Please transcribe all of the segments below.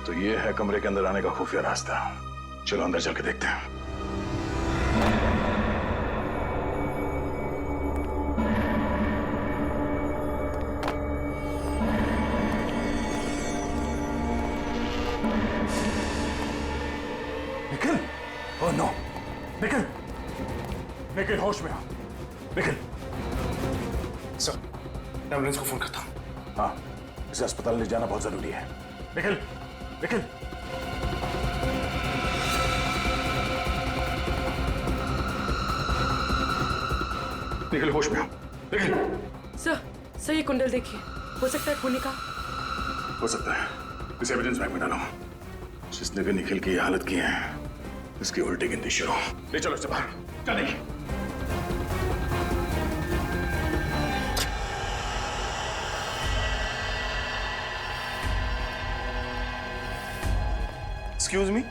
तो ये है कमरे के अंदर आने का खुफिया रास्ता। चलो अंदर चल के देखते हैं। निखिल! Oh no! निखिल! निखिल होश में आ! निखिल! सर, एम्बुलेंस को फोन करता हूँ। हाँ, इसे अस्पताल ले जाना बहुत जरूरी है। निखिल! निखिल! निखिल होश में आ! निखिल! सर ये कुंडल देखिए, हो सकता है खूनी का। हो सकता है। इसे एविडेंस बैंक में डालो। जिसने भी निखिल की हालत की है, इसकी उल्टी गिनती शुरू। ले चलो इसे बाहर। चल नहीं। एक्सक्यूज मी,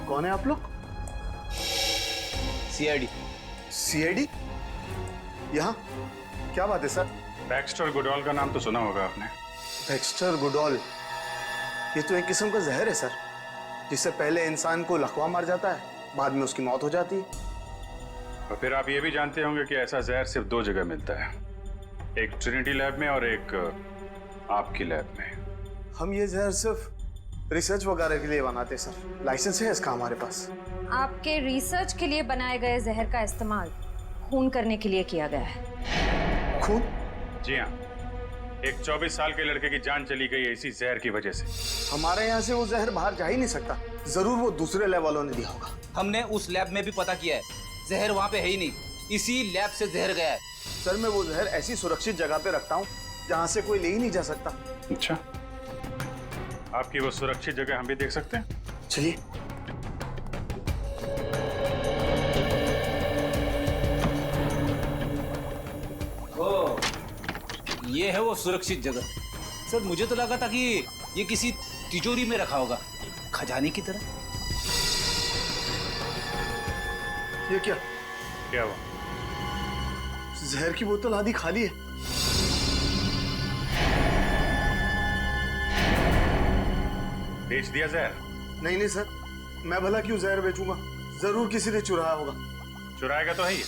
कौन है आप लोग? सीआईडी। सीआईडी? यहाँ क्या बात है सर? बैक्स्टर गुडॉल का नाम तो सुना होगा आपने। बैक्स्टर गुडॉल, ये तो एक किस्म का जहर है सर, जिससे पहले इंसान को लकवा मार जाता है, बाद में उसकी मौत हो जाती है। और फिर आप ये भी जानते होंगे कि ऐसा जहर सिर्फ 2 जगह मिलता है, एक ट्रिनिटी लैब में और एक आपकी लैब में। हम ये जहर सिर्फ रिसर्च वगैरह के लिए बनाते हैं सर, लाइसेंस है इसका हमारे पास। आपके रिसर्च के लिए बनाए गए जहर का इस्तेमाल खून करने के लिए किया गया है। खून? जी हाँ, एक 24 साल के लड़के की जान चली गई है इसी जहर की वजह से। हमारे यहाँ से वो जहर बाहर जा ही नहीं सकता, जरूर वो दूसरे लैब वालों ने दिया होगा। हमने उस लैब में भी पता किया है, जहर वहाँ पे है ही नहीं, इसी लैब से जहर गया है। सर मैं वो जहर ऐसी सुरक्षित जगह पे रखता हूँ जहाँ से कोई ले ही नहीं जा सकता। अच्छा, आपकी वो सुरक्षित जगह हम भी देख सकते हैं? चलिए। ये है वो सुरक्षित जगह। सर मुझे तो लगा था कि ये किसी तिजोरी में रखा होगा, खजाने की तरह। ये क्या? क्या हुआ? जहर की बोतल आधी खाली है। बेच दिया जहर? नहीं नहीं सर, मैं भला क्यों जहर बेचूंगा, जरूर किसी ने चुराया होगा। चुराएगा तो है ही।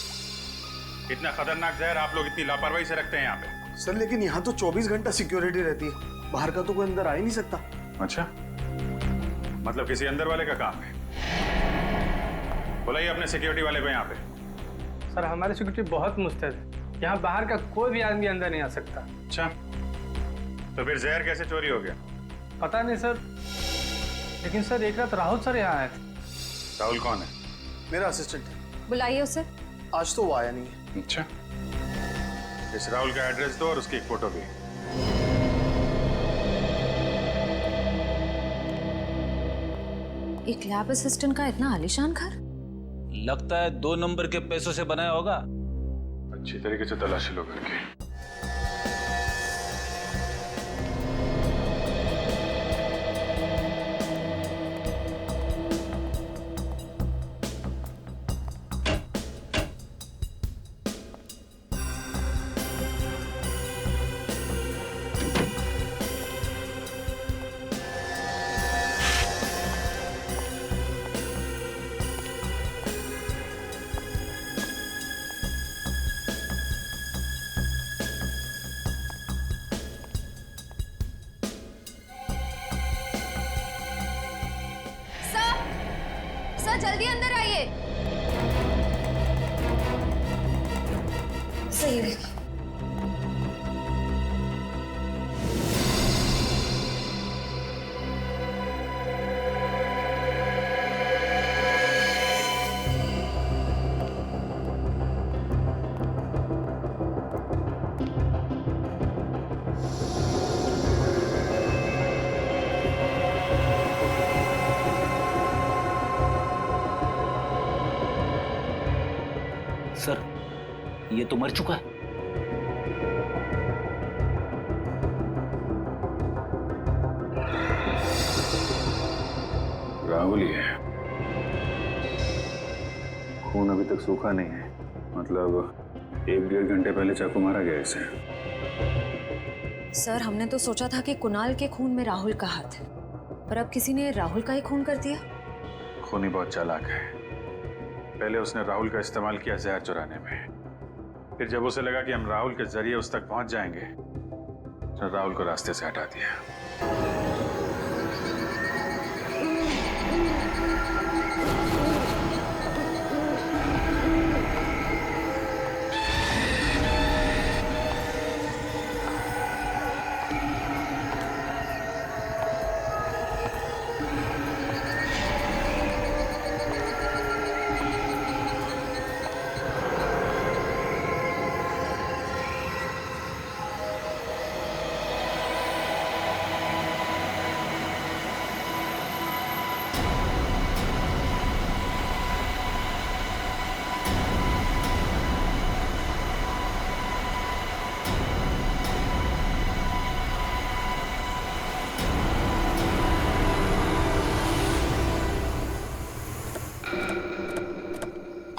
इतना खतरनाक जहर आप लोग इतनी लापरवाही से रखते हैं यहाँ पे। सर लेकिन यहाँ तो 24 घंटा सिक्योरिटी रहती है, बाहर का तो कोई अंदर आ ही नहीं सकता। अच्छा, मतलब किसी अंदर वाले का काम है। बुलाइए अपने सिक्योरिटी वाले को यहाँ पे। सर हमारी सिक्योरिटी बहुत मुस्तैद है, यहाँ बाहर का कोई भी आदमी अंदर नहीं आ सकता। अच्छा, तो फिर जहर कैसे चोरी हो गया? पता नहीं सर, लेकिन सर एक रात राहुल सर यहाँ आए थे। राहुल कौन है? मेरा असिस्टेंट है। बुलाइए उसे। आज तो वो आया नहीं है। अच्छा, इस राहुल का एड्रेस दो और उसकी एक फोटो भी। एक लैब असिस्टेंट का इतना आलीशान घर? लगता है 2 नंबर के पैसों से बनाया होगा। अच्छी तरीके से तलाशी लो घर की। सर जल्दी अंदर आइए। सही है। सर ये तो मर चुका है। राहुल ही है। खून अभी तक सूखा नहीं है, मतलब 1-1.5 घंटे पहले चाकू मारा गया इसे। सर, हमने तो सोचा था कि कुणाल के खून में राहुल का हाथ है, पर अब किसी ने राहुल का ही खून कर दिया। खूनी बहुत चालाक है। पहले उसने राहुल का इस्तेमाल किया जहर चुराने में, फिर जब उसे लगा कि हम राहुल के जरिए उस तक पहुंच जाएंगे, तो राहुल को रास्ते से हटा दिया।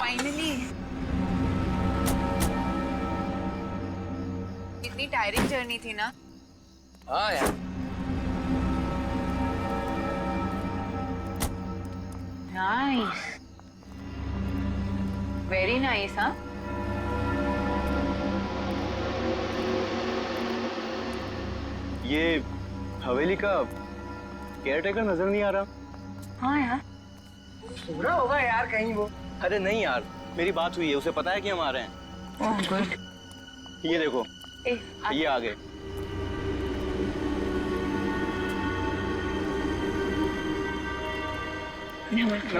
फाइनली कितनी टायरिंग जर्नी थी ना। हाँ यार, नाइस, वेरी नाइस। हाँ, ये हवेली का केयरटेकर नजर नहीं आ रहा। हाँ यार, पूरा होगा यार कहीं वो। अरे नहीं यार, मेरी बात हुई है, उसे पता है कि हम आ रहे हैं। Oh good. ये देखो, ये आ गए। नमस्ते।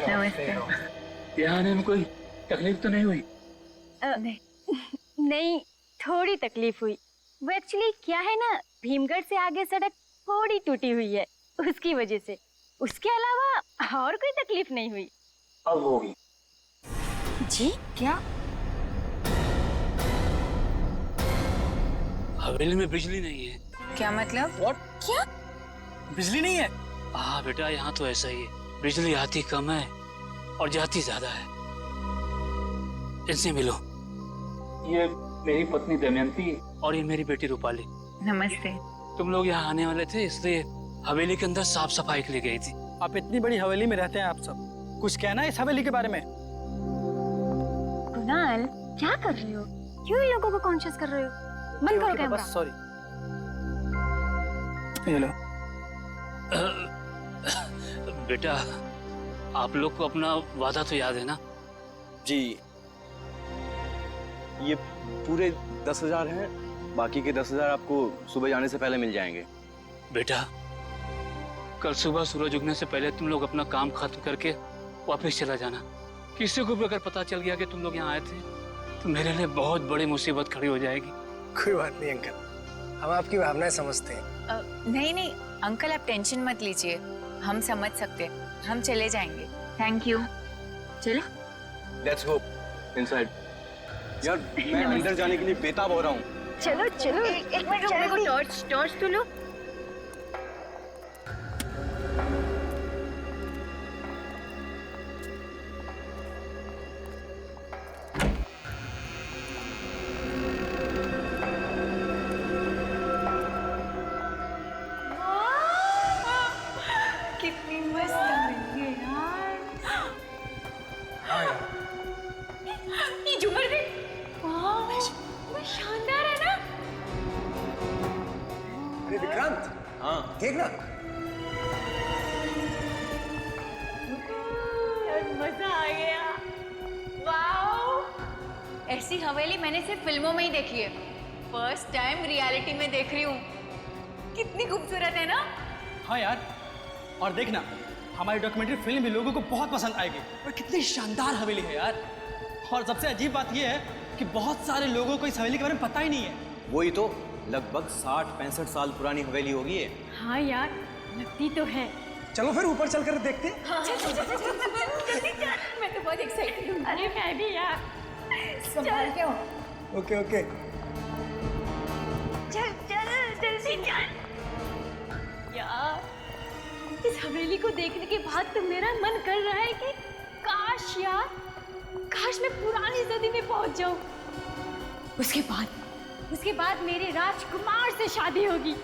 नमस्ते। यहाँ आने में कोई तकलीफ तो नहीं हुई? नहीं, थोड़ी तकलीफ हुई। वो एक्चुअली क्या है ना, भीमगढ़ से आगे सड़क थोड़ी टूटी हुई है, उसकी वजह से। उसके अलावा और कोई तकलीफ नहीं हुई। अब होगी। जी क्या? हवेली में बिजली नहीं है। क्या मतलब? क्या? बिजली नहीं है? हाँ बेटा, यहाँ तो ऐसा ही है। बिजली आती कम है और जाती ज्यादा है। इनसे मिलो। ये मेरी पत्नी दमयंती और ये मेरी बेटी रूपाली। नमस्ते। तुम लोग यहाँ आने वाले थे, इसलिए हवेली के अंदर साफ सफाई के लिए गई थी। आप इतनी बड़ी हवेली में रहते हैं, आप सब कुछ कहना है इस हवेली के बारे में? कुणाल, क्या कर रहे हो? क्यों इन लोगों को कॉन्शियस कर रहे हो? बंद करो कैमरा। बस सॉरी। ये लो। बेटा, आप लोग को अपना वादा तो याद है ना? जी, ये पूरे 10,000 हैं, बाकी के 10,000 आपको सुबह जाने से पहले मिल जाएंगे। बेटा, कल सुबह सूरज उगने से पहले तुम लोग अपना काम खत्म करके वापस चला जाना। किसी को भी अगर पता चल गया कि तुम लोग यहाँ आए थे, तो मेरे लिए बहुत बड़ी मुसीबत खड़ी हो जाएगी। कोई बात नहीं अंकल, हम आपकी भावनाएं समझते हैं। नहीं नहीं अंकल, आप टेंशन मत लीजिए, हम समझ सकते हैं। हम चले जाएंगे। Thank you. चलो। Let's go inside. यार, मैं अंदर जाने के लिए बेताब हो रहा हूँ। चलो चलो। एक मिनट, मेरे को टॉर्च तो लो। कितनी मस्त लगी है यार। ये झूमर देख, वाह, शानदार है ना। अरे विक्रांत, हाँ, देखना। मजा आ गया। वाओ, ऐसी हवेली मैंने सिर्फ फिल्मों में ही देखी है, फर्स्ट टाइम रियलिटी में देख रही हूँ। कितनी खूबसूरत है ना। हाँ यार, और देखना, हमारी डॉक्यूमेंट्री फिल्म भी लोगों को बहुत पसंद आएगी। और कितनी शानदार हवेली है यार। और सबसे अजीब बात यह है कि बहुत सारे लोगों को इस हवेली के बारे में पता ही नहीं है। वही तो, लगभग 60-65 साल पुरानी हवेली होगी ये। हाँ यार, लगती तो है। चलो फिर ऊपर चलकर देखते हैं। मैं तो बहुत एक्साइटेड हूँ। अरे मैं भी यार। संभाल के हो। Okay okay. चल चल जल्दी चल। यार, इस हवेली को देखने के बाद तो मेरा मन कर रहा है कि काश यार, काश मैं पुरानी सदी में पहुंच जाऊं। उसके बाद उसके बाद मेरे राजकुमार से शादी होगी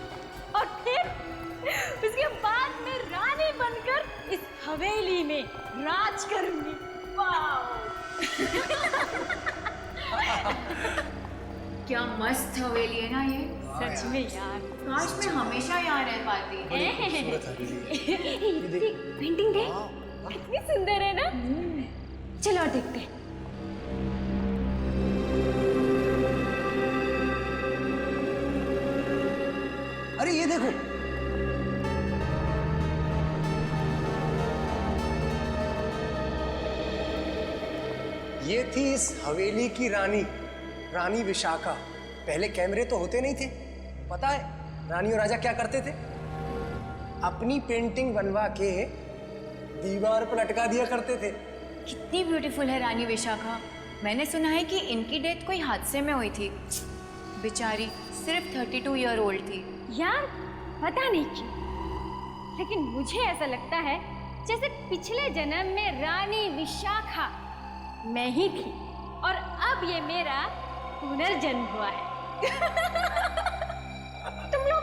और फिर उसके बाद मैं रानी बनकर इस हवेली में राज करूंगी। वाह! क्या मस्त हवेली है ना ये। सच में यार, काश मैं हमेशा यहाँ रह पाती। पेंटिंग देख, कितनी सुंदर है ना। चलो और देखते हैं। अरे ये देखो, ये थी इस हवेली की रानी, रानी विशाखा। पहले कैमरे तो होते नहीं थे। पता है रानी और राजा क्या करते थे? अपनी पेंटिंग बनवा के दीवार पर लटका दिया करते थे। कितनी ब्यूटीफुल है रानी विशाखा। मैंने सुना है कि इनकी डेथ कोई हादसे में हुई थी। बेचारी सिर्फ 32 ईयर ओल्ड थी। यार पता नहीं क्यों, लेकिन मुझे ऐसा लगता है जैसे पिछले जन्म में रानी विशाखा मैं ही थी और अब ये मेरा पुनर्जन्म हुआ है। तुम लोग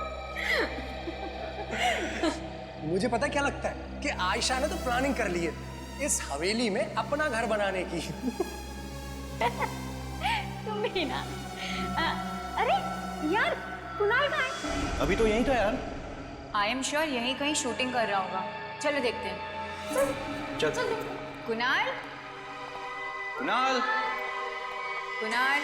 मुझे पता क्या लगता है कि आयशा ने तो प्लानिंग कर ली है इस हवेली में अपना घर बनाने की। तुम भी ना। अरे यार, कुणाल कहाँ है? अभी तो यहीं था यार। आई एम श्योर यहीं कहीं शूटिंग कर रहा होगा। चलो देखते हैं। चल। कुणाल, कुणाल, कुणाल।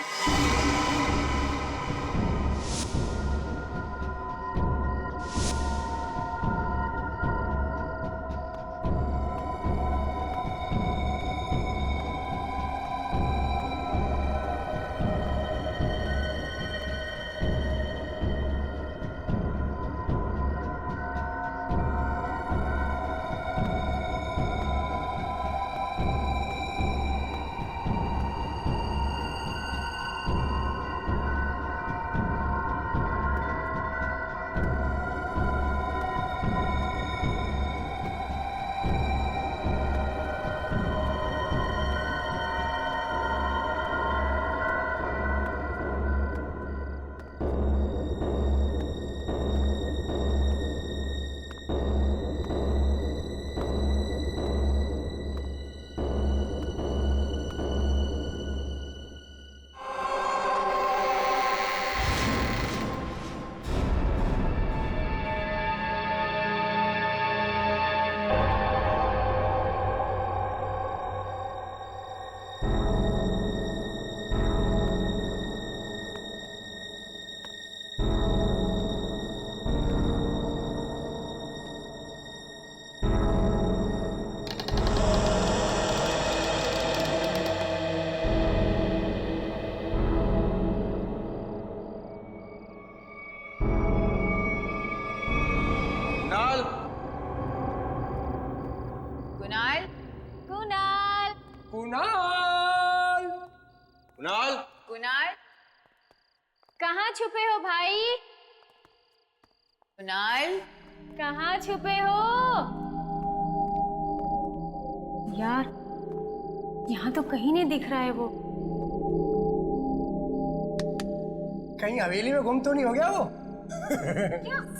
कुणाल, कुणाल, कुणाल, कुणाल, कुणाल, कहाँ छुपे हो भाई? कुणाल, कहाँ छुपे हो? यार, यहाँ तो कहीं नहीं दिख रहा है वो। कहीं हवेली में गुम तो नहीं हो गया वो?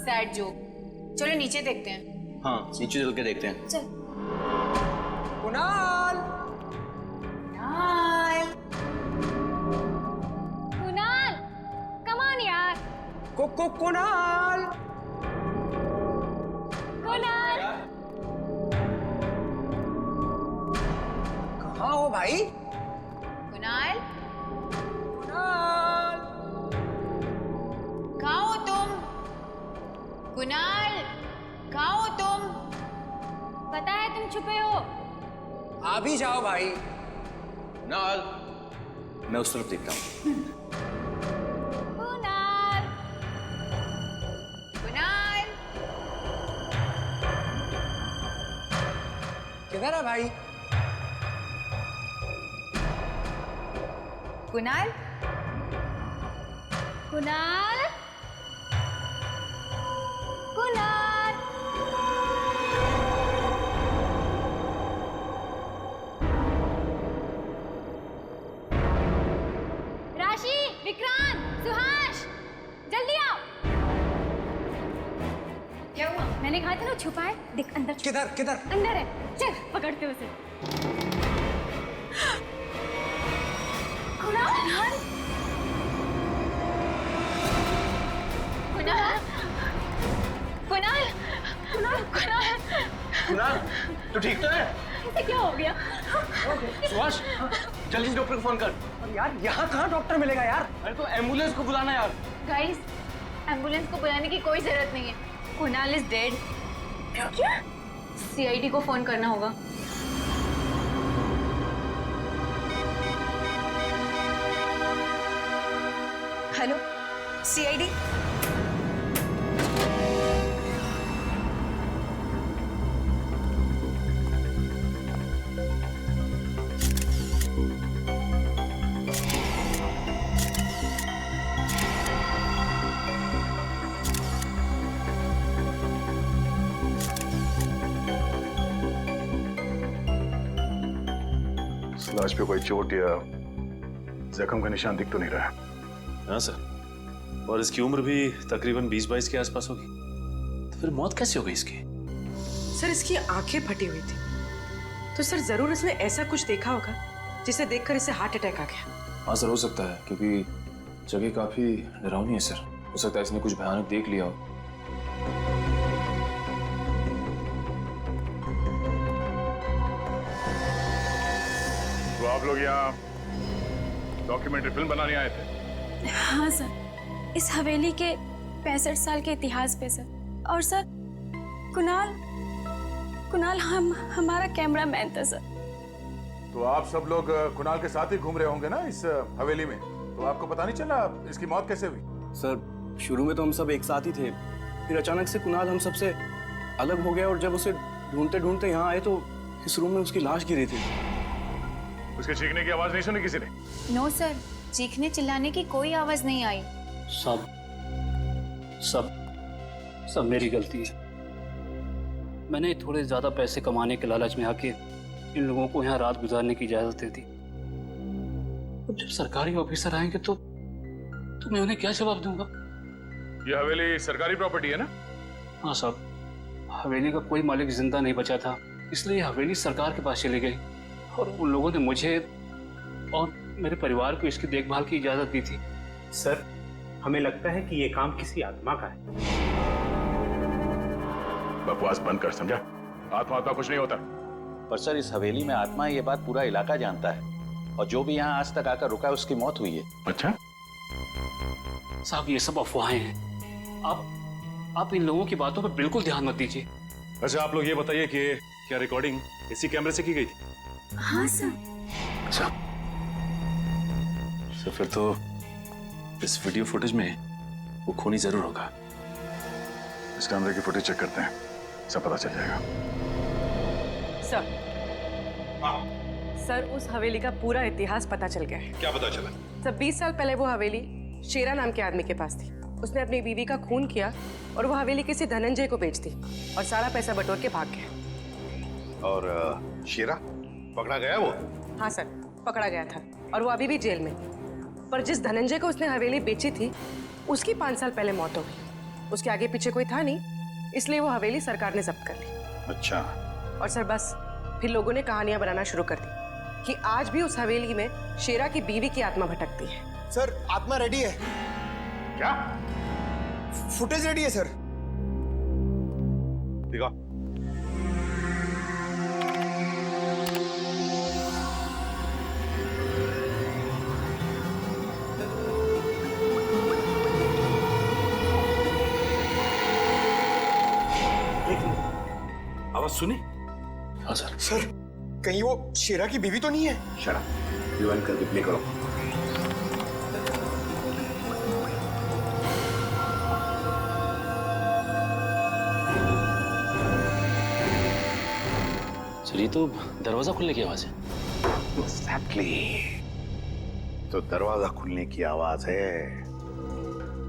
Sad joke. चलो नीचे देखते हैं। हाँ, नीचे चल के देखते हैं। चल। कुणाल, कुणाल, कुणाल, कम ऑन यार। कुणाल, कुणाल, कहाँ हो भाई? कुणाल, कुणाल, कहाँ हो तुम? कुणाल, कहाँ हो तुम? पता है तुम छुपे हो। आ भी जाओ भाई। कुणाल, मैं उस तरफ देखता हूँ। कुणाल, कुणाल, किधर है भाई? कुणाल, कुणाल, कुणाल। राशि, विक्रांत, सुहास, मैंने कहा था ना छुपाए, देख अंदर छुपा। किधर किधर? अंदर है, चल पकड़ते उसे। कुणाल, कुणाल, कुणाल, कुणाल, कुणाल, कुणाल, तू ठीक तो है? इसे क्या हो गया? सुभाष, जल्दी से डॉक्टर को फोन कर। यार यहाँ कहाँ डॉक्टर मिलेगा यार? अरे तो एम्बुलेंस को बुलाना यार। गाइस, एम्बुलेंस को बुलाने की कोई जरूरत नहीं है। Kunal is dead. क्या? सीआईडी को फोन करना होगा। Hello, CID. लाश पे कोई चोट या जख्म का निशान दिख तो नहीं रहा। हाँ सर, और इसकी उम्र भी तकरीबन 20-22 के आसपास होगी। तो फिर मौत कैसे हो गई इसकी? सर इसकी आंखें फटी हुई थी, तो सर जरूर इसने ऐसा कुछ देखा होगा जिसे देखकर इसे हार्ट अटैक आ गया। हाँ सर, हो सकता है, क्योंकि जगह काफी डरावनी है सर। हो सकता है इसने कुछ भयानक देख लिया हो। तो आप लोग यहाँ डॉक्यूमेंट्री फिल्म बनाने आए थे? हाँ सर, इस हवेली के 65 साल के इतिहास पे सर। और सर कुणाल हमारा कैमरामैन था सर। तो आप सब लोग कुणाल के साथ ही घूम रहे होंगे ना इस हवेली में, तो आपको पता नहीं चला इसकी मौत कैसे हुई? सर शुरू में तो हम सब एक साथ ही थे, फिर अचानक से कुणाल हम सबसे अलग हो गया और जब उसे ढूंढते ढूंढते यहाँ आए तो इस रूम में उसकी लाश गिरी थी। उसके चीखने की आवाज नहीं सुनी किसी ने? नो सर, चीखने चिल्लाने की कोई आवाज नहीं आई। सब सब सब मेरी गलती है। मैंने थोड़े ज्यादा पैसे कमाने के लालच में आके इन लोगों को यहाँ रात गुजारने की इजाजत दे दी। अब जब सरकारी ऑफिसर आएंगे तो मैं उन्हें क्या जवाब दूंगा? ये हवेली सरकारी प्रॉपर्टी है ना? हाँ साहब, हवेली का कोई मालिक जिंदा नहीं बचा था, इसलिए हवेली सरकार के पास चली गई और उन लोगों ने मुझे और मेरे परिवार को इसकी देखभाल की इजाजत दी थी। सर, हमें लगता है कि ये काम किसी आत्मा का है। बकवास बंद कर, समझा? आत्मा कुछ नहीं होता। पर सर, इस हवेली में आत्मा है ये बात पूरा इलाका जानता है, और जो भी यहाँ आज तक आकर रुका है उसकी मौत हुई है। अच्छा साहब, ये सब अफवाहें हैं। आप इन लोगों की बातों पर बिल्कुल ध्यान मत दीजिए। अच्छा, आप लोग ये बताइए कि क्या रिकॉर्डिंग इसी कैमरे से की गई थी? हाँ सर। अच्छा सर, फिर तो इस वीडियो फुटेज में वो खूनी जरूर होगा। इस कैमरे की फुटेज चेक करते हैं, सब पता चल जाएगा। सर उस हवेली का पूरा इतिहास पता चल गया है। क्या पता चला? सर 20 साल पहले वो हवेली शेरा नाम के आदमी के पास थी। उसने अपनी बीवी का खून किया और वो हवेली किसी धनंजय को बेच दी और सारा पैसा बटोर के भाग गया। और शेरा पकड़ा गया वो? हाँ सर, पकड़ा गया था और वो अभी भी जेल में। पर जिस धनंजय को उसने हवेली बेची थी उसकी 5 साल पहले मौत हो गई। उसके आगे पीछे कोई था नहीं, इसलिए वो हवेली सरकार ने जब्त कर ली। अच्छा। और सर बस फिर लोगों ने कहानियां बनाना शुरू कर दी कि आज भी उस हवेली में शेरा की बीवी की आत्मा भटकती है। सर आत्मा रेडी है। क्या? फुटेज रेडी है सर। दिखा। आवाज सुनी? हाँ सर। सर कहीं वो शेरा की बीवी तो नहीं है? शरा, रिवाइंड करके प्ले करो। सर, ये तो दरवाजा खुलने की आवाज है। Exactly. तो दरवाजा खुलने की आवाज है,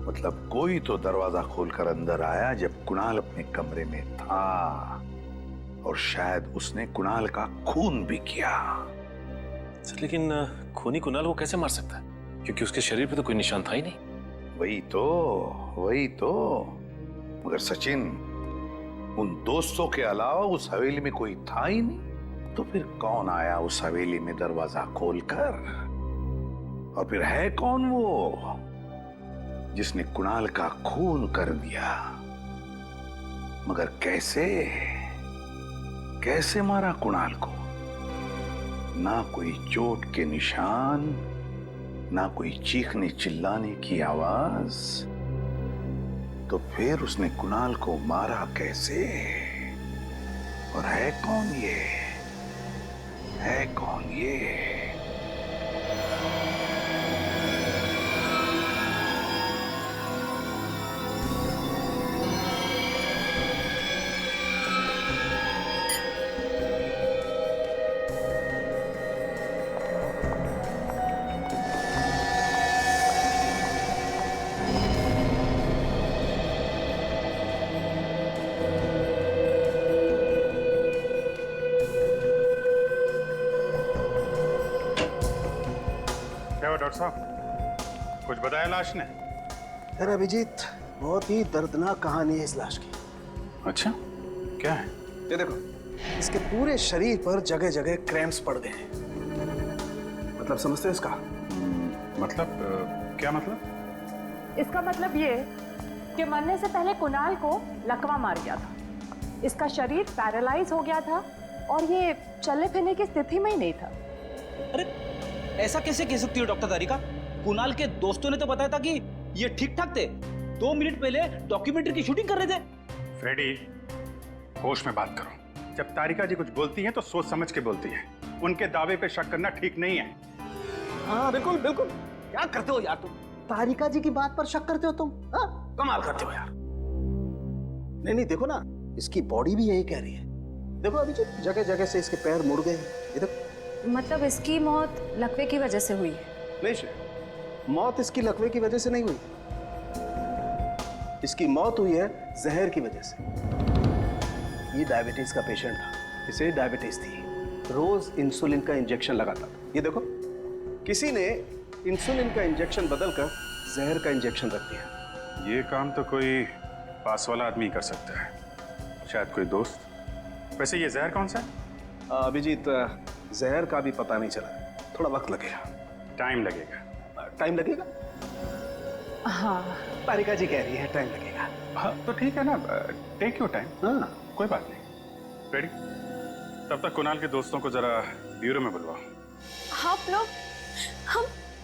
मतलब कोई तो दरवाजा खोलकर अंदर आया जब कुणाल अपने कमरे में था, और शायद उसने कुणाल का खून भी किया। सर लेकिन खूनी कुणाल को कैसे मार सकता है, क्योंकि उसके शरीर पे तो कोई निशान था ही नहीं। वही तो। मगर सचिन, उन दोस्तों के अलावा उस हवेली में कोई था ही नहीं, तो फिर कौन आया उस हवेली में दरवाजा खोलकर? और फिर है कौन वो जिसने कुणाल का खून कर दिया? मगर कैसे कैसे मारा कुणाल को? ना कोई चोट के निशान, ना कोई चीखने चिल्लाने की आवाज, तो फिर उसने कुणाल को मारा कैसे? और है कौन ये? है कौन ये? क्या हुआ डॉक्टर साहब, कुछ बताया लाश ने? अरे अभिजीत, बहुत ही दर्दनाक कहानी है इस लाश की। अच्छा, क्या है? ये देखो, इसके पूरे शरीर पर जगह जगह क्रैम्प्स पड़ गए हैं। मतलब समझते हो इसका? मतलब क्या मतलब? इसका मतलब ये कि मरने से पहले कुणाल को लकवा मार गया था। इसका शरीर पैरालाइज हो गया था और ये चलने फिरने की स्थिति में ही नहीं था। अरे ऐसा कैसे कह सकती हो डॉक्टर तारिका? कुणाल के दोस्तों ने तो बताया था कि ये ठीक ठाक थे। 2 मिनट पहले डॉक्यूमेंट्री की शूटिंग कर रहे थे। फ्रेडी, होश में बात करो। जब तारिका जी कुछ बोलती हैं तो सोच समझ के बोलती है। उनके दावे पे शक करना ठीक नहीं है। हाँ बिल्कुल बिल्कुल। क्या करते हो यार तुम? तारिका जी की बात पर शक करते हो तुम? हाँ, कमाल करते हो यार। नहीं नहीं, देखो ना, इसकी बॉडी भी यही कह रही है। देखो अभिजीत, जगह जगह से इसके पैर मुड़ गए। ये देखो। मतलब इसकी मौत लकवे की वजह से हुई है? नहीं श्रेय, मौत इसकी लकवे की वजह से नहीं हुई। इसकी मौत हुई है जहर की वजह से। ये डायबिटीज का पेशेंट था, इसे डायबिटीज थी, रोज इंसुलिन का इंजेक्शन लगाता था। ये देखो, किसी ने इंसुलिन का इंजेक्शन बदलकर जहर का इंजेक्शन रख दिया। ये काम तो कोई पास वाला आदमी कर सकता है, शायद कोई दोस्त। वैसे ये जहर कौन सा है? अभिजीत, जहर का भी पता नहीं चला, थोड़ा वक्त लगेगा। टाइम लगेगा? टाइम लगेगा? हाँ, तारिका जी कह रही है टाइम लगेगा। हाँ तो ठीक है ना, टेक योर टाइम। हाँ कोई बात नहीं। रेडी? तब तक कुणाल के दोस्तों को जरा ब्यूरो में बुलवाओ। आप लोग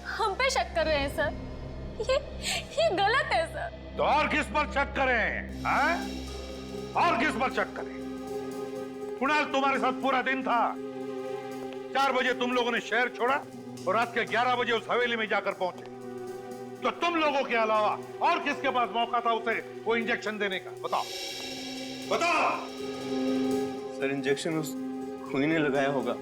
हम पे शक कर रहे हैं सर। ये गलत है सर। तो और किस पर शक करें? हाँ? और किस पर शक करें? कुणाल तुम्हारे साथ पूरा दिन था। 4 बजे तुम लोगों ने शहर छोड़ा और रात के 11 बजे उस हवेली में जाकर पहुंचे। तो तुम लोगों के अलावा और किसके पास मौका था उसे वो इंजेक्शन देने का? बताओ बताओ। सर, इंजेक्शन उस खूनी ने लगाया होगा,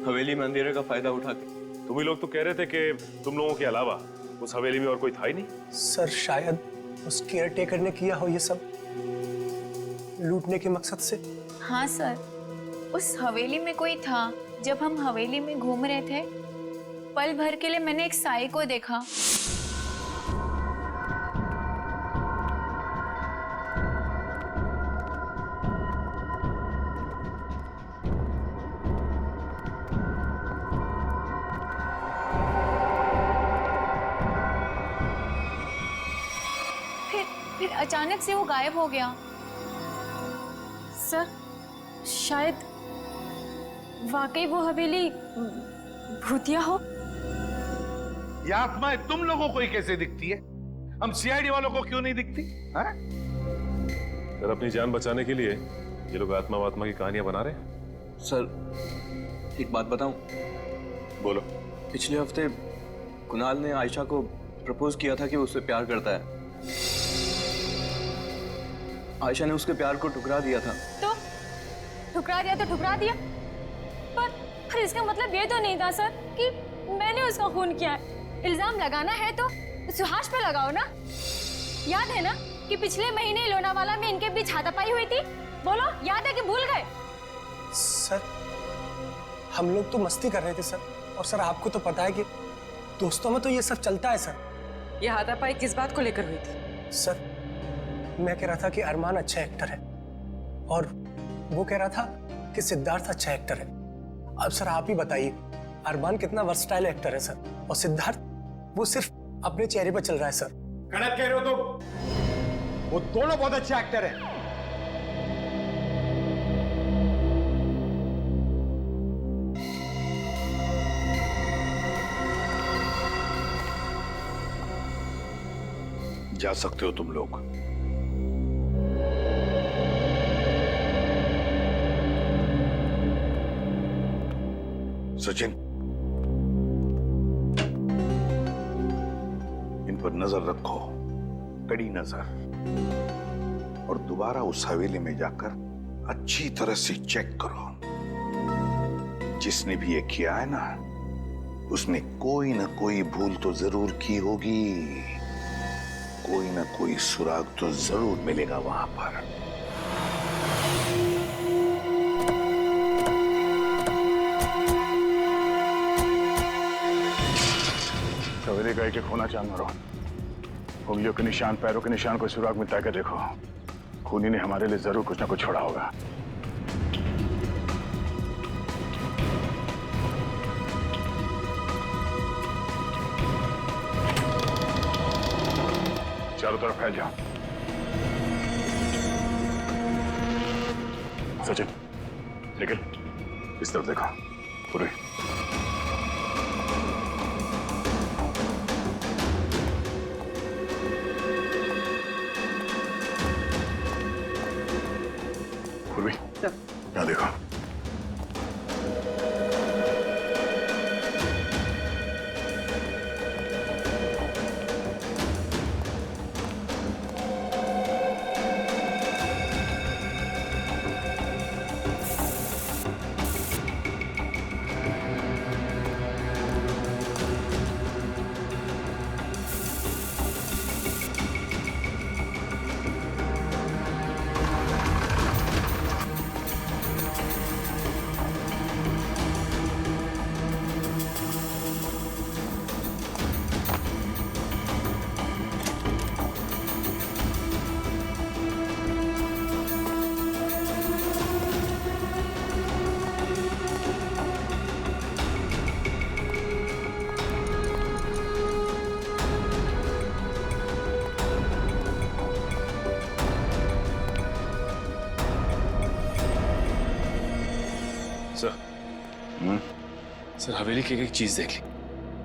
हवेली में अंधेरे का फायदा उठा के। तुम ही लोग तो कह रहे थे कि तुम लोगों के अलावा उस हवेली में और कोई था ही नहीं। सर, शायद उस केयर टेकर ने किया हो ये सब लूटने के मकसद से। हाँ सर, उस हवेली में कोई था। जब हम हवेली में घूम रहे थे, पल भर के लिए मैंने एक साई को देखा। फिर अचानक से वो गायब हो गया। सर, शायद वाकई वो हवेली भूतिया हो। ये आत्माएं तुम लोगों को ही कैसे दिखती है? हम सीआईडी वालों को क्यों नहीं दिखती? हाँ? सर, अपनी जान बचाने के लिए ये लोग आत्मा वात्मा की कहानियां बना रहे हैं। सर, एक बात बताऊं? बोलो। पिछले हफ्ते कुणाल ने आयशा को प्रपोज किया था कि वो उससे प्यार करता है। आयशा ने उसके प्यार को ठुकरा दिया था। तो ठुकरा दिया तो ठुकरा दिया, पर इसका मतलब ये तो नहीं था सर कि मैंने उसका खून किया है। इल्जाम लगाना है तो सुहास पे लगाओ ना। याद है ना कि पिछले महीने लोनावाला में इनके बीच हाथापाई हुई थी? बोलो, याद है कि भूल गए? सर, हम लोग तो मस्ती कर रहे थे सर। और सर, आपको तो पता है कि दोस्तों में तो ये सब चलता है सर। ये हाथापाई किस बात को लेकर हुई थी? सर, मैं कह रहा था कि अरमान अच्छा एक्टर है, और वो कह रहा था कि सिद्धार्थ अच्छा एक्टर है। अब सर आप ही बताइए, अरमान कितना वर्सटाइल एक्टर है सर, और सिद्धार्थ वो सिर्फ अपने चेहरे पर चल रहा है सर। गलत कह रहे हो तुम, वो दोनों बहुत अच्छे एक्टर हैं। जा सकते हो तुम लोग। सचिन, इन पर नजर रखो, कड़ी नजर, और दोबारा उस हवेली में जाकर अच्छी तरह से चेक करो। जिसने भी ये किया है ना, उसने कोई ना कोई भूल तो जरूर की होगी, कोई ना कोई सुराग तो जरूर मिलेगा वहां पर। हवेली गए के खूना चांद मारो, उंगलियों के निशान, पैरों के निशान को सुराग में ताकि देखो। खूनी ने हमारे लिए जरूर कुछ ना कुछ छोड़ा होगा। चारों तरफ फैल जाओ। सचिन, निकल, इस तरफ देखो। पूरे पूर्वी, यहाँ देखो। सर, हवेली की एक चीज देख ली,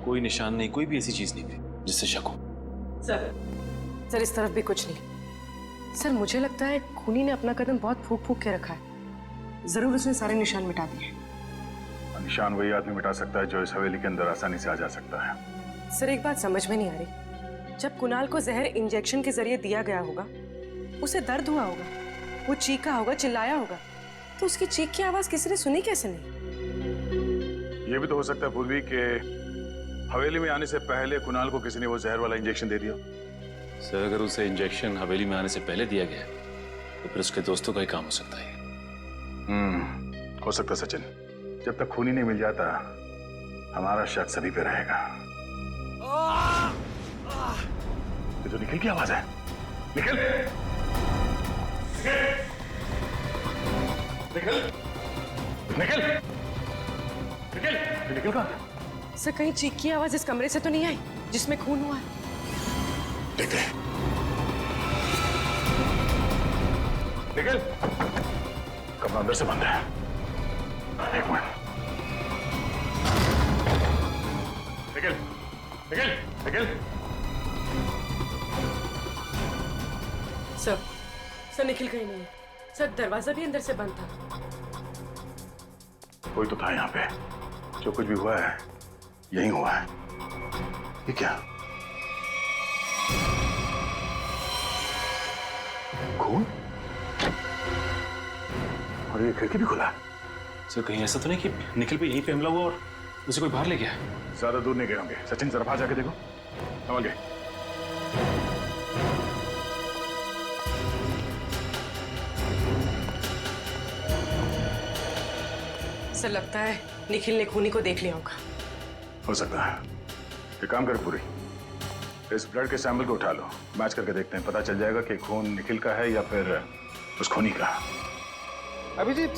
कोई निशान नहीं, कोई भी ऐसी चीज नहीं थी जिससे शक हो। सर इस तरफ भी कुछ नहीं। सर मुझे लगता है खूनी ने अपना कदम बहुत फूक फूक के रखा है। जरूर उसने सारे निशान मिटा दिए। निशान वही आदमी मिटा सकता है जो इस हवेली के अंदर आसानी से आ जा सकता है। सर एक बात समझ में नहीं आ रही, जब कुणाल को जहर इंजेक्शन के जरिए दिया गया होगा, उसे दर्द हुआ होगा, वो चीखा होगा, चिल्लाया होगा, तो उसकी चीख की आवाज किसी ने सुनी कैसे नहीं? ये भी तो हो सकता है पूर्वी के हवेली में आने से पहले कुणाल को किसी ने वो जहर वाला इंजेक्शन दे दिया। सर अगर उसे इंजेक्शन हवेली में आने से पहले दिया गया तो फिर उसके दोस्तों का ही काम हो सकता है। हो सकता सचिन। जब तक खूनी नहीं मिल जाता हमारा शक सभी पे रहेगा। ये तो निखिल की आवाज है। निखिल, निखिल, निखिल, निखिल, निखिल कहाँ? सर कहीं चीख की आवाज इस कमरे से तो नहीं आई जिसमें खून हुआ है? देखते हैं। निखिल, कमरा अंदर से बंद है। एक मिनट। निखिल, निखिल, निखिल। सर निखिल कहीं नहीं है। सर दरवाजा भी अंदर से बंद था। कोई तो था यहाँ पे। जो कुछ भी हुआ है यही हुआ है। ये क्या? खून? और ये खिड़की भी खुला है। सर कहीं ऐसा तो नहीं कि निखिल पे यहीं पे हमला हुआ और उसे कोई बाहर ले गया? ज्यादा दूर नहीं गए होंगे। सचिन जरा बाहर जाके देखो। समझ गए? सर लगता है निखिल ने खूनी को देख लिया होगा। हो सकता है। एक काम कर पूरी, इस ब्लड के सैंपल को उठा लो, मैच करके देखते हैं। पता चल जाएगा कि खून निखिल का है या फिर उस खूनी का। अभिजीत,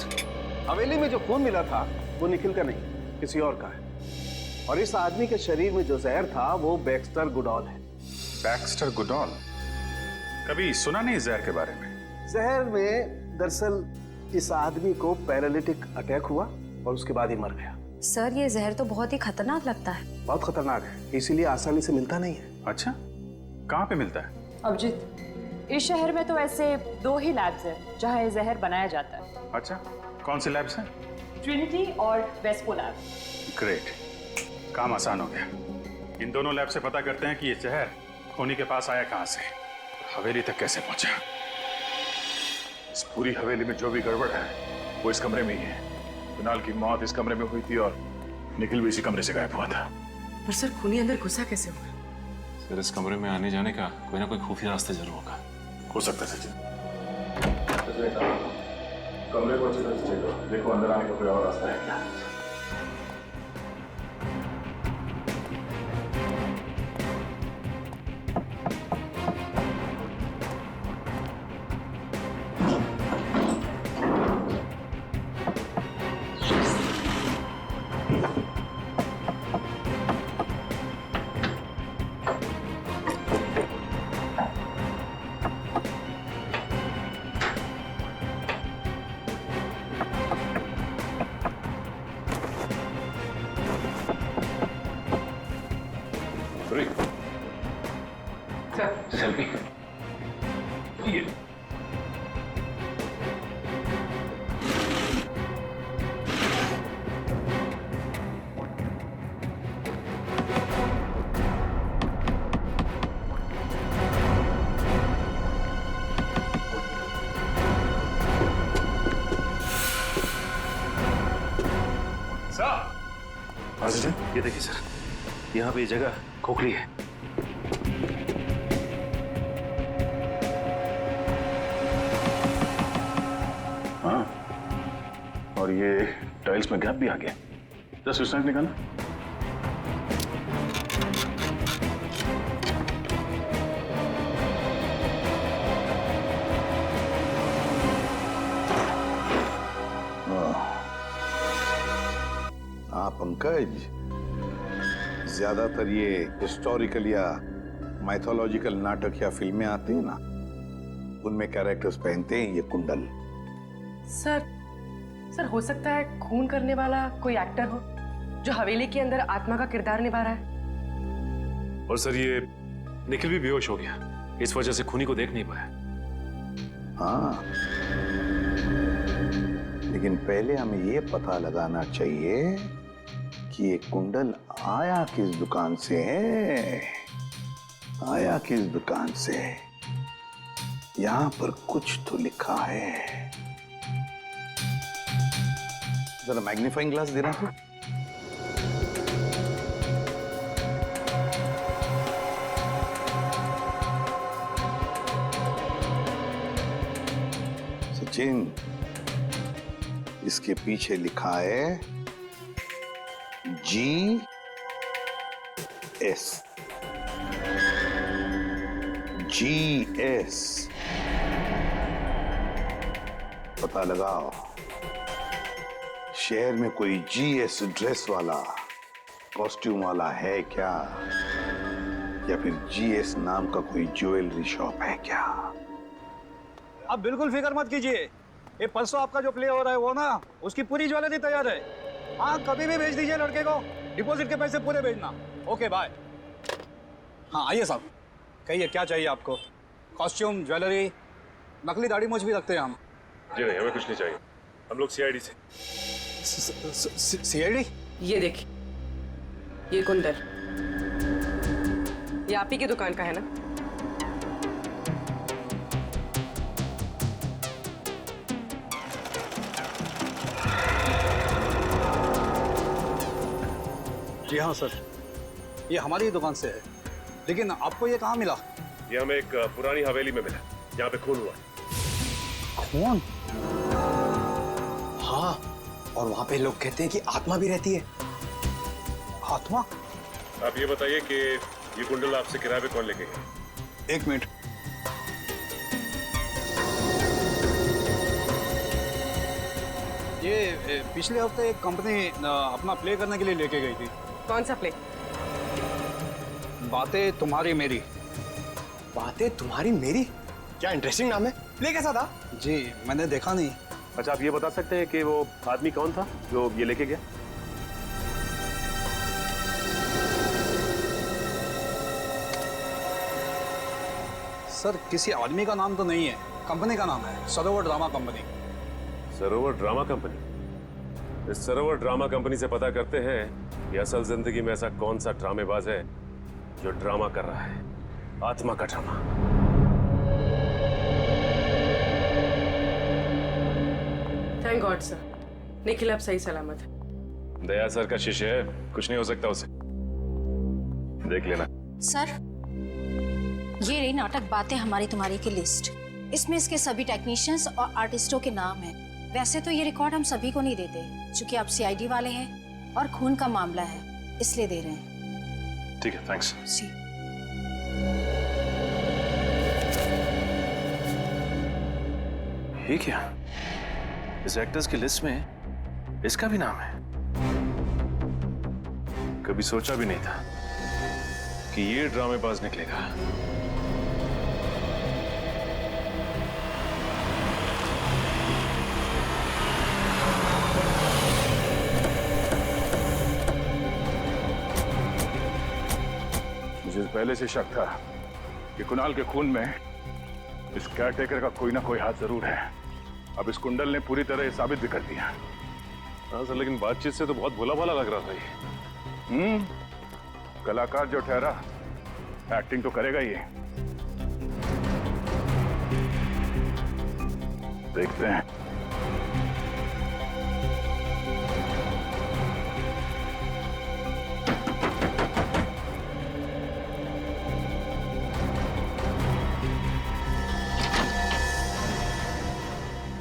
हवेली में जो खून मिला था वो निखिल का नहीं, किसी और का है। और इस आदमी के शरीर में जो जहर था वो बैक्स्टर गुडॉल है। Baxter Goodall? कभी सुना नहीं जहर के बारे में। जहर में दरअसल इस आदमी को पैरालिटिक अटैक हुआ और उसके बाद ही मर गया। सर, ये जहर तो बहुत ही खतरनाक लगता है। बहुत खतरनाक है, इसीलिए आसानी से मिलता नहीं है। अच्छा, कहाँ पे मिलता है? अभिजीत, इस शहर में तो ऐसे 2 ही लैब्स हैं जहाँ ये जहर बनाया जाता है। अच्छा, कौन से लैब्स हैं? ट्रिनिटी और वेस्को लैब। ग्रेट, काम आसान हो गया। इन दोनों लैब से पता करते हैं कि ये जहर खूनी के पास आया कहाँ से, हवेली तक कैसे पहुंचा। इस पूरी हवेली में जो भी गड़बड़ है वो इस कमरे में ही है। कुणाल की मौत इस कमरे में हुई थी और निखिल भी इसी कमरे से गायब हुआ था। पर सर, खूनी अंदर घुसा कैसे हुआ? सर, इस कमरे में आने जाने का कोई ना कोई खुफिया रास्ता जरूर होगा। हो सकता है सचिन। कमरे को अच्छी तरह से चेक करो, देखो अंदर आने का कोई और रास्ता है क्या। सेल्फी। ये ये देखिए सर, यहाँ पे ये जगह खोखली है। हाँ, और ये टाइल्स में गैप भी आ गया। जस्ट स्विच निकालना। हाँ पंकज, ज्यादातर ये हिस्टोरिकल या माइथोलॉजिकल नाटक या फिल्में आते हैं ना, उनमें कैरेक्टर्स पहनते हैं ये कुंडल। सर हो सकता है खून करने वाला कोई एक्टर हो जो हवेली के अंदर आत्मा का किरदार निभा रहा है। और सर, ये निखिल भी बेहोश हो गया, इस वजह से खूनी को देख नहीं पाया। हाँ, लेकिन पहले हमें ये पता लगाना चाहिए कि ये कुंडल आया किस दुकान से है, आया किस दुकान से। यहां पर कुछ तो लिखा है। जरा मैग्नीफाइंग ग्लास देना तो। सचिन, इसके पीछे लिखा है GS। GS, पता लगाओ शहर में कोई GS ड्रेस वाला, कॉस्ट्यूम वाला है क्या, या फिर GS नाम का कोई ज्वेलरी शॉप है क्या? आप बिल्कुल फिक्र मत कीजिए, ये परसों आपका जो प्ले हो रहा है वो ना, उसकी पूरी ज्वेलरी तैयार है। हाँ, कभी भी भेज दीजिए लड़के को, डिपॉजिट के पैसे पूरे भेजना। Okay bye. हाँ आइए साहब, कहिए क्या चाहिए आपको? कॉस्ट्यूम, ज्वेलरी, नकली दाढ़ी मूंछ भी रखते हैं हम। जी नहीं, हमें कुछ नहीं चाहिए, हम लोग CID से। CID? ये देखिए, ये कुंडल, ये आप ही की दुकान का है ना? जी हाँ सर, ये हमारी दुकान से है, लेकिन आपको ये कहाँ मिला? ये हमें एक पुरानी हवेली में मिला, जहाँ पे खून हुआ। खून? हाँ, और वहां पे लोग कहते हैं कि आत्मा भी रहती है। आत्मा? आप ये बताइए कि ये कुंडल आपसे किराए पे कौन लेके गया? एक मिनट। ये पिछले हफ्ते एक कंपनी अपना प्ले करने के लिए लेके गई थी। कौन सा प्ले? बातें तुम्हारी मेरी। बातें तुम्हारी मेरी? क्या इंटरेस्टिंग नाम है। प्ले कैसा था? जी मैंने देखा नहीं। अच्छा, आप ये बता सकते हैं कि वो आदमी कौन था जो ये लेके गया? सर किसी आदमी का नाम तो नहीं है, कंपनी का नाम है सरोवर ड्रामा कंपनी। सरोवर ड्रामा कंपनी? इस सरोवर ड्रामा कंपनी से पता करते हैं कि असल जिंदगी में ऐसा कौन सा ड्रामेबाज है जो ड्रामा कर रहा है, आत्मा का drama. Thank God sir, Nikhil अब सही सलामत है। दया सर का शिष्य है, कुछ नहीं हो सकता उसे, देख लेना। सर, ये रही नाटक बातें हमारी तुम्हारी की लिस्ट। इसमें इसके सभी टेक्नीशियंस और आर्टिस्टों के नाम हैं। वैसे तो ये रिकॉर्ड हम सभी को नहीं देते, क्योंकि आप सीआईडी वाले हैं और खून का मामला है, इसलिए दे रहे हैं। ठीक है, थैंक्स। जी। ये क्या? इस एक्टर्स की लिस्ट में इसका भी नाम है? कभी सोचा भी नहीं था कि ये ड्रामेबाज निकलेगा। मुझे पहले से शक था कि कुणाल के खून में इस केयरटेकर का कोई ना कोई हाथ जरूर है। अब इस कुंडल ने पूरी तरह साबित भी कर दिया। हाँ सर, लेकिन बातचीत से तो बहुत भोला भाला लग रहा था ये। कलाकार जो ठहरा, एक्टिंग तो करेगा ही। देखते हैं।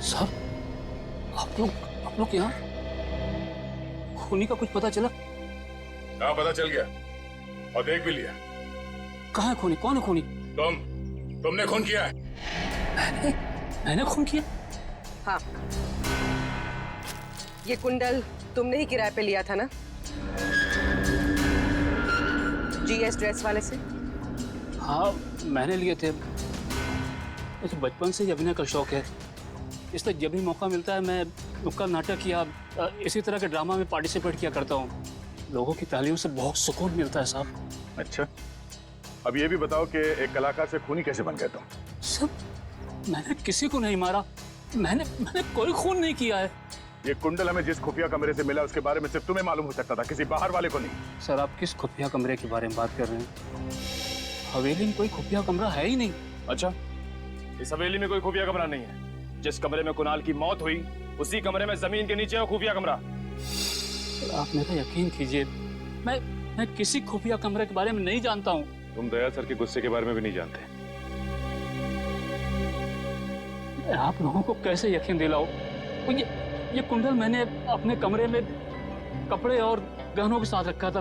साहब, आप लोग यहाँ? खूनी का कुछ पता चला? हाँ, पता चल गया और देख भी लिया। कहाँ है खूनी? कौन है खूनी? तुमने खून किया है। मैंने खून किया? हाँ, ये कुंडल तुमने ही किराए पे लिया था ना, जीएस ड्रेस वाले से? हाँ, मैंने लिए थे। मुझे बचपन से ही अभिनय का शौक है, इसलिए जब भी मौका मिलता है मैं नुक्कड़ नाटक या इसी तरह के ड्रामा में पार्टिसिपेट किया करता हूँ। लोगों की तालियों से बहुत सुकून मिलता है साहब। अच्छा, अब ये भी बताओ कि एक कलाकार से खूनी कैसे बन गए तुम? सब, मैंने किसी को नहीं मारा, मैंने कोई खून नहीं किया है। ये कुंडल हमें जिस खुफिया कमरे से मिला उसके बारे में सिर्फ तुम्हें मालूम हो सकता था, किसी बाहर वाले को नहीं। सर, आप किस खुफिया कमरे के बारे में बात कर रहे हैं? हवेली में कोई खुफिया कमरा है ही नहीं। अच्छा, इस हवेली में कोई खुफिया कमरा नहीं है? जिस कमरे में कुणाल की मौत हुई उसी कमरे में जमीन के नीचे है खुफिया कमरा। सर, आप मेरा यकीन कीजिए, मैं किसी खुफिया कमरे के बारे में नहीं जानता हूँ। तुम दया सर के गुस्से के बारे में भी नहीं जानते। मैं आप लोगों को कैसे यकीन दिलाऊं? ये कुंडल मैंने अपने कमरे में कपड़े और गहनों के साथ रखा था।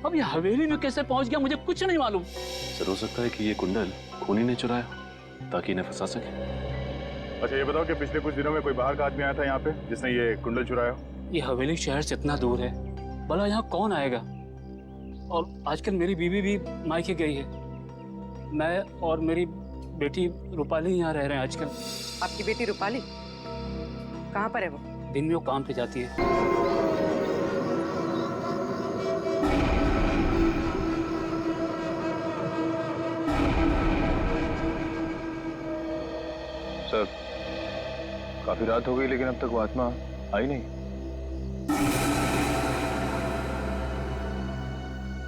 अब ये हवेली में कैसे पहुंच गया मुझे कुछ नहीं मालूम। सर, हो सकता है कि ये कुंडल खूनी ने चुराया ताकि इन्हें फंसा सके। अच्छा, ये बताओ कि पिछले कुछ दिनों में कोई बाहर का आदमी आया था यहाँ पे जिसने ये कुंडल चुराया हो? ये हवेली शहर से इतना दूर है, भला यहाँ कौन आएगा? और आजकल मेरी बीवी भी मायके गई है। मैं और मेरी बेटी रूपाली यहाँ रह रहे हैं आजकल। आपकी बेटी रूपाली कहाँ पर है? वो दिन में वो काम पे जाती है। सर, काफी रात हो गई लेकिन अब तक वो आत्मा आई नहीं।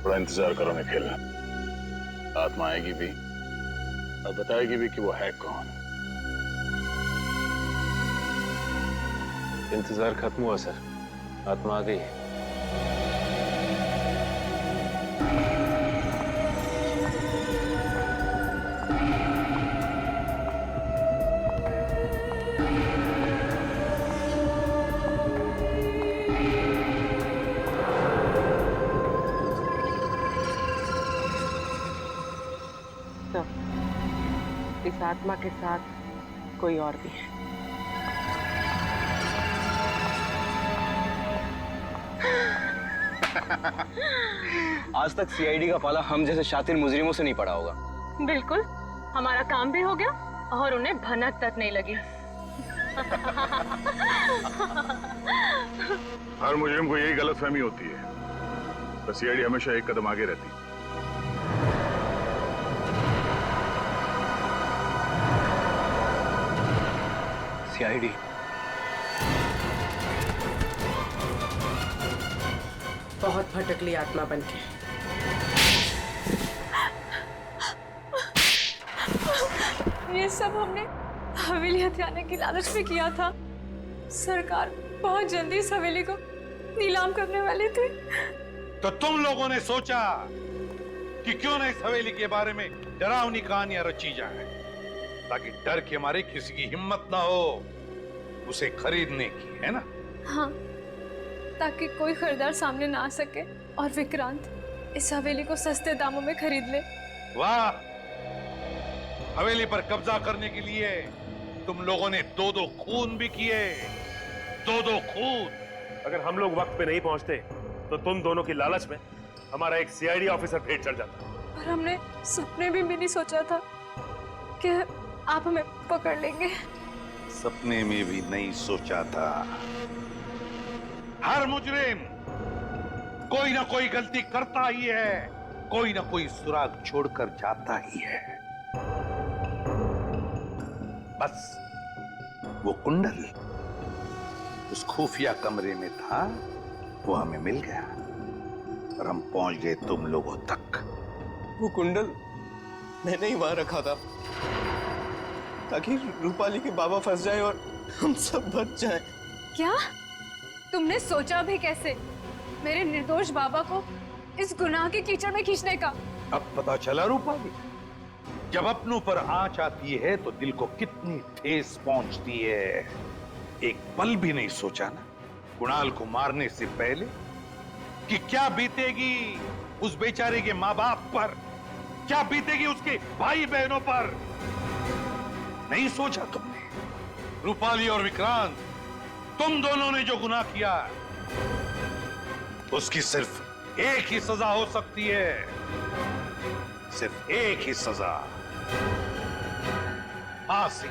थोड़ा इंतजार करो निखिल, आत्मा आएगी भी और बताएगी भी कि वो है कौन। इंतजार खत्म हुआ सर, आत्मा आ गई। इस आत्मा के साथ कोई और भी है। आज तक सीआईडी का पाला हम जैसे शातिर मुजरिमों से नहीं पड़ा होगा। बिल्कुल, हमारा काम भी हो गया और उन्हें भनक तक नहीं लगी। हर मुजरिम को यही गलतफहमी होती है, तो सीआईडी हमेशा एक कदम आगे रहती है। सीआईडी बहुत भटकली आत्मा बनके। ये सब हमने हवेली हथियाने की लालच में किया था। सरकार बहुत जल्दी इस हवेली को नीलाम करने वाली थी। तो तुम लोगों ने सोचा कि क्यों ना इस हवेली के बारे में डरावनी कहानियां रची जाए, ताकि डर के मारे किसी की हिम्मत ना हो उसे खरीदने की, है ना? हाँ, ताकि कोई खरीदार सामने ना आ सके और विक्रांत इस हवेली को सस्ते दामों में खरीद ले। वाह! हवेली पर कब्जा करने के लिए तुम लोगों ने 2-2 खून भी किए, 2-2 खून। अगर हम लोग वक्त पे नहीं पहुंचते तो तुम दोनों की लालच में हमारा एक सीआईडी ऑफिसर भेंट चढ़ जाता। पर हमने सपने भी नहीं सोचा था कि आप हमें पकड़ लेंगे। सपने में भी नहीं सोचा था। हर मुजरिम कोई ना कोई गलती करता ही है, कोई ना कोई सुराग छोड़कर जाता ही है। बस वो कुंडल उस खुफिया कमरे में था, वो हमें मिल गया और हम पहुंच गए तुम लोगों तक। वो कुंडल मैंने ही वहां रखा था ताकि रूपाली के बाबा फंस जाए और हम सब बच जाएं। क्या तुमने सोचा भी कैसे मेरे निर्दोष बाबा को इस गुनाह के कीचड़ में खींचने का? अब पता चला रूपाली, जब अपनों पर आंच आती है तो दिल को कितनी ठेस पहुंचती है। एक पल भी नहीं सोचा ना कुणाल को मारने से पहले कि क्या बीतेगी उस बेचारे के माँ बाप पर, क्या बीतेगी उसके भाई बहनों पर। नहीं सोचा तुमने। रूपाली और विक्रांत, तुम दोनों ने जो गुनाह किया उसकी सिर्फ एक ही सजा हो सकती है, सिर्फ एक ही सजा, फांसी।